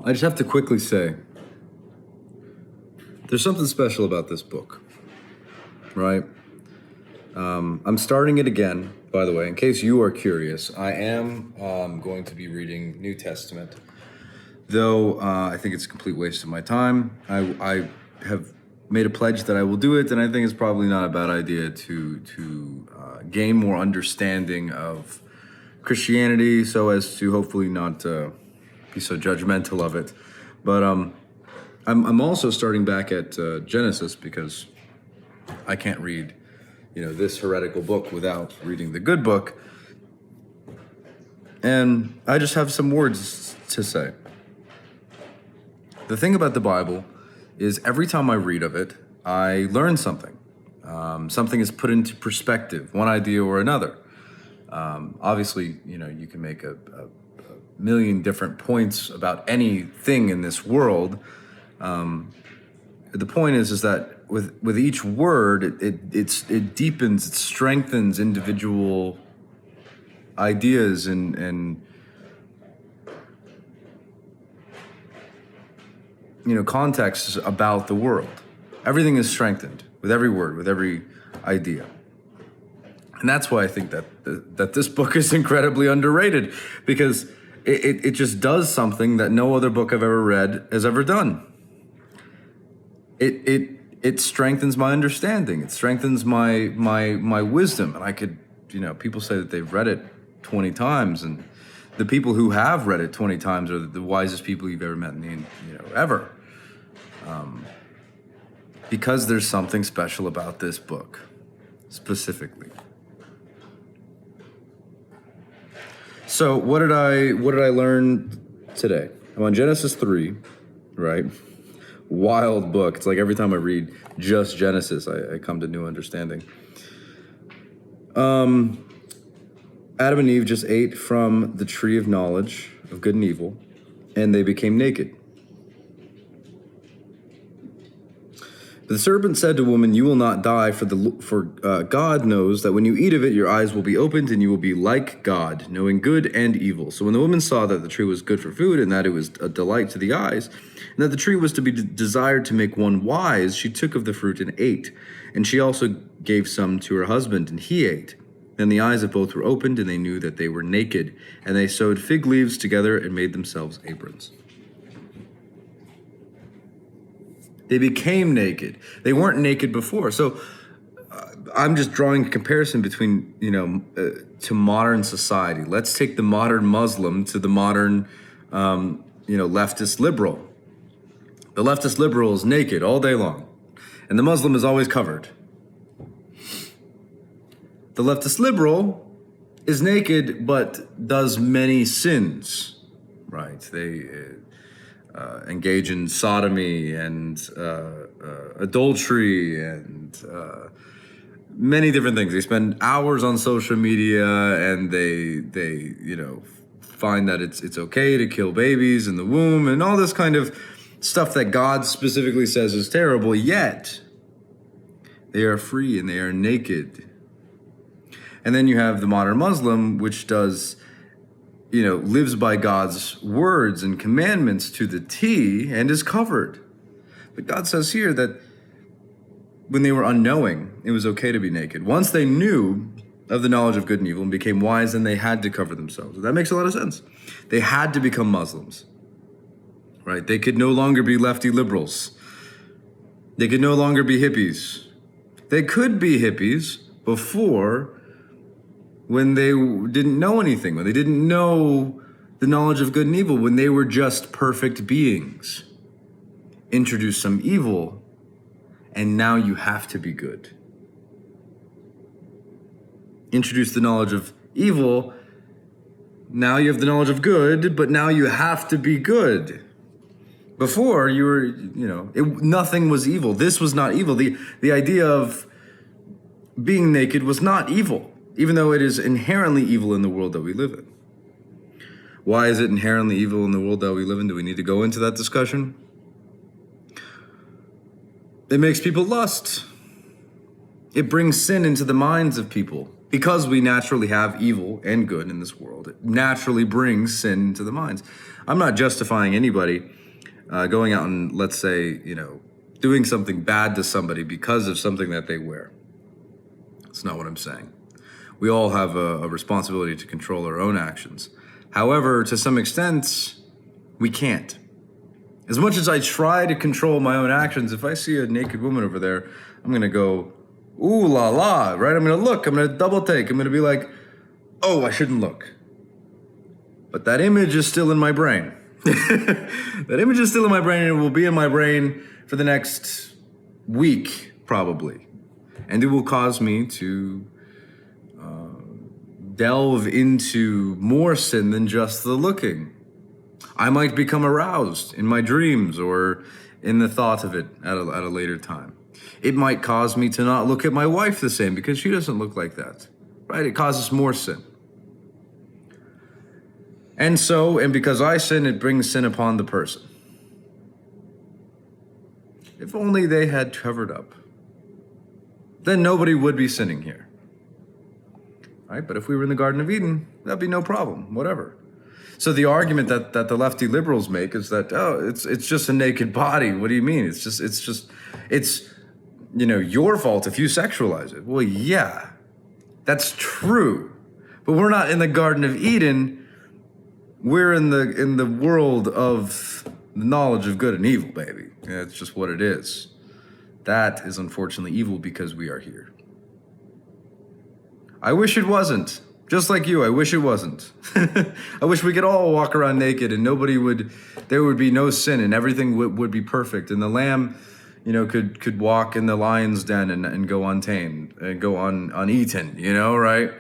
I just have to quickly say, there's something special about this book, right? I'm starting it again, by the way, in case you are curious. I am going to be reading New Testament, though I think it's a complete waste of my time. I have made a pledge that I will do it, and I think it's probably not a bad idea to gain more understanding of Christianity so as to hopefully not be so judgmental of it. But I'm also starting back at Genesis because I can't read, this heretical book without reading the good book. And I just have some words to say. The thing about the Bible is every time I read of it, I learn something. Something is put into perspective, one idea or another. Obviously, you can make a million different points about anything in this world. The point is that with each word, it deepens, it strengthens individual ideas and contexts about the world. Everything is strengthened with every word, with every idea. And that's why I think that this book is incredibly underrated, because it just does something that no other book I've ever read has ever done. It strengthens my understanding. It strengthens my wisdom. And I could, people say that they've read it 20 times, and the people who have read it 20 times are the wisest people you've ever met ever. Because there's something special about this book, specifically. So what did I learn today? I'm on Genesis 3, right? Wild book. It's like every time I read just Genesis, I come to new understanding. Adam and Eve just ate from the tree of knowledge of good and evil, and they became naked. The serpent said to woman, "You will not die, for God knows that when you eat of it, your eyes will be opened, and you will be like God, knowing good and evil." So when the woman saw that the tree was good for food, and that it was a delight to the eyes, and that the tree was to be desired to make one wise, she took of the fruit and ate. And she also gave some to her husband, and he ate. Then the eyes of both were opened, and they knew that they were naked. And they sewed fig leaves together and made themselves aprons. They became naked. They weren't naked before. So I'm just drawing a comparison between, to modern society. Let's take the modern Muslim to the modern, leftist liberal. The leftist liberal is naked all day long, and the Muslim is always covered. The leftist liberal is naked but does many sins, right? They engage in sodomy and adultery and many different things. They spend hours on social media, and they find that it's okay to kill babies in the womb and all this kind of stuff that God specifically says is terrible, yet they are free and they are naked. And then you have the modern Muslim, which does lives by God's words and commandments to the T and is covered. But God says here that when they were unknowing, it was okay to be naked. Once they knew of the knowledge of good and evil and became wise, then they had to cover themselves. That makes a lot of sense. They had to become Muslims, right? They could no longer be lefty liberals. They could no longer be hippies. They could be hippies before, when they didn't know anything, when they didn't know the knowledge of good and evil, when they were just perfect beings. Introduce some evil, and now you have to be good. Introduce the knowledge of evil, now you have the knowledge of good, but now you have to be good. Before, you were, nothing was evil. This was not evil. The idea of being naked was not evil, even though it is inherently evil in the world that we live in. Why is it inherently evil in the world that we live in? Do we need to go into that discussion? It makes people lust. It brings sin into the minds of people. Because we naturally have evil and good in this world, it naturally brings sin into the minds. I'm not justifying anybody going out and, let's say, doing something bad to somebody because of something that they wear. That's not what I'm saying. We all have a responsibility to control our own actions. However, to some extent, we can't. As much as I try to control my own actions, if I see a naked woman over there, I'm going to go, ooh la la, right? I'm going to look, I'm going to double take, I'm going to be like, oh, I shouldn't look. But that image is still in my brain. That image is still in my brain, and it will be in my brain for the next week, probably. And it will cause me to delve into more sin than just the looking. I might become aroused in my dreams or in the thought of it at a later time. It might cause me to not look at my wife the same because she doesn't look like that, right? It causes more sin. And because I sin, it brings sin upon the person. If only they had covered up, then nobody would be sinning here. Right? But if we were in the Garden of Eden, that'd be no problem, whatever. So the argument that the lefty liberals make is that, it's just a naked body. What do you mean? It's your fault if you sexualize it. Well, yeah, that's true. But we're not in the Garden of Eden. We're in the world of the knowledge of good and evil, baby. Yeah, it's just what it is. That is unfortunately evil because we are here. I wish it wasn't. Just like you, I wish it wasn't. I wish we could all walk around naked and there would be no sin and everything would be perfect. And the lamb, could walk in the lion's den and go untamed and go uneaten, right?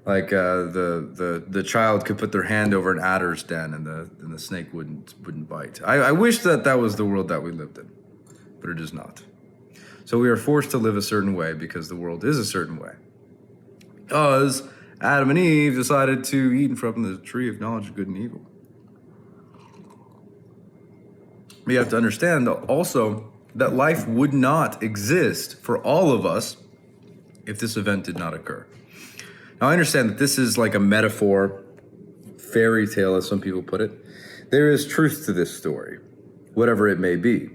Like the child could put their hand over an adder's den and the snake wouldn't bite. I wish that was the world that we lived in, but it is not. So we are forced to live a certain way because the world is a certain way. Because Adam and Eve decided to eat from the tree of knowledge of good and evil. We have to understand also that life would not exist for all of us if this event did not occur. Now, I understand that this is like a metaphor, fairy tale, as some people put it. There is truth to this story, whatever it may be.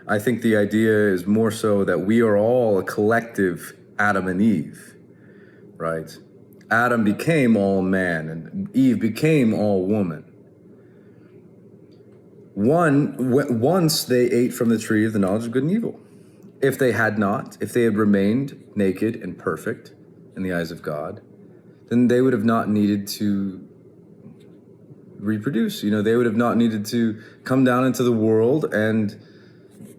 I think the idea is more so that we are all a collective Adam and Eve, right? Adam became all man and Eve became all woman. Once they ate from the tree of the knowledge of good and evil. If they had remained naked and perfect in the eyes of God, then they would have not needed to reproduce. They would have not needed to come down into the world and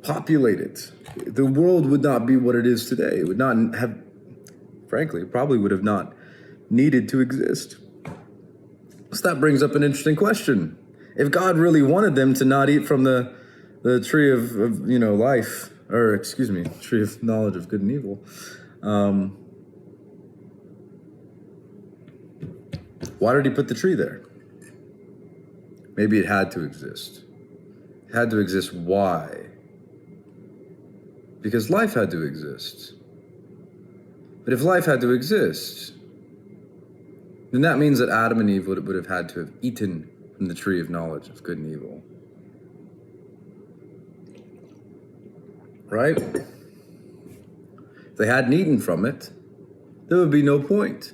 populate it. The world would not be what it is today. It would not have, frankly, probably would have not needed to exist. So that brings up an interesting question. If God really wanted them to not eat from the tree of life, or tree of knowledge of good and evil, why did he put the tree there? Maybe it had to exist. It had to exist. Why? Because life had to exist. But if life had to exist, then that means that Adam and Eve would have had to have eaten from the tree of knowledge of good and evil. Right? If they hadn't eaten from it, there would be no point.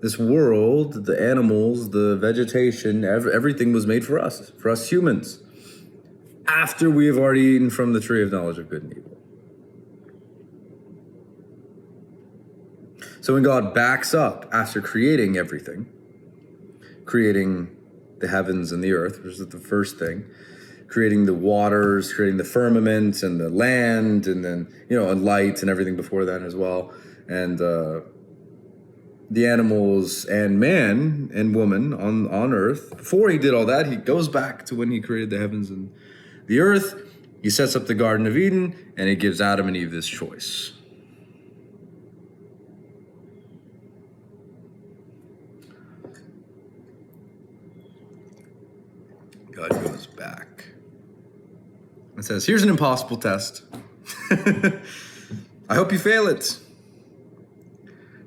This world, the animals, the vegetation, everything was made for us humans, after we have already eaten from the tree of knowledge of good and evil. So when God backs up after creating everything, creating the heavens and the earth, which is the first thing, creating the waters, creating the firmament and the land, and then, and light and everything before that as well, and the animals and man and woman on earth. Before he did all that, he goes back to when he created the heavens and the earth. He sets up the Garden of Eden, and he gives Adam and Eve this choice. God goes back and says, here's an impossible test. I hope you fail it.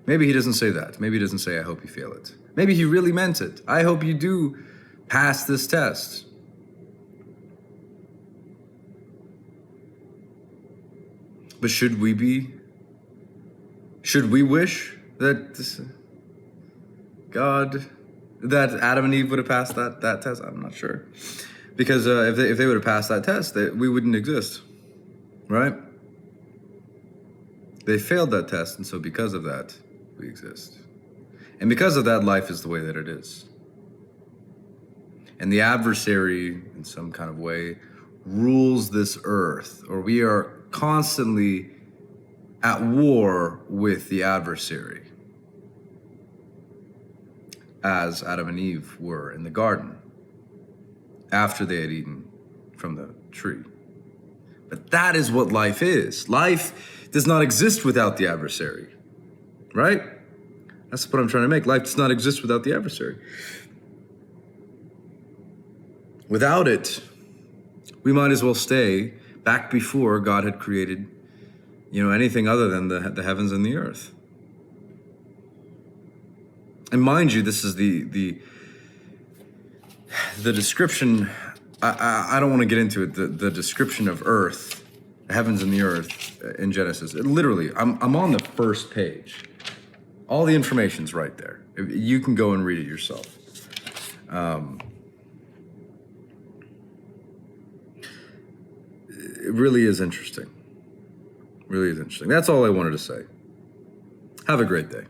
Maybe he doesn't say that. Maybe he doesn't say, I hope you fail it. Maybe he really meant it. I hope you do pass this test. But should we wish that that Adam and Eve would have passed that test? I'm not sure. Because if they would have passed that test, we wouldn't exist, right? They failed that test, and so because of that, we exist. And because of that, life is the way that it is. And the adversary, in some kind of way, rules this earth, or we are constantly at war with the adversary, as Adam and Eve were in the garden after they had eaten from the tree. But that is what life is. Life does not exist without the adversary, right? That's what I'm trying to make. Life does not exist without the adversary. Without it, we might as well stay back before God had created, anything other than the heavens and the earth. And mind you, this is the description. I don't want to get into it. The description of earth, the heavens and the earth in Genesis. Literally, I'm on the first page. All the information's right there. You can go and read it yourself. It really is interesting. Really is interesting. That's all I wanted to say. Have a great day.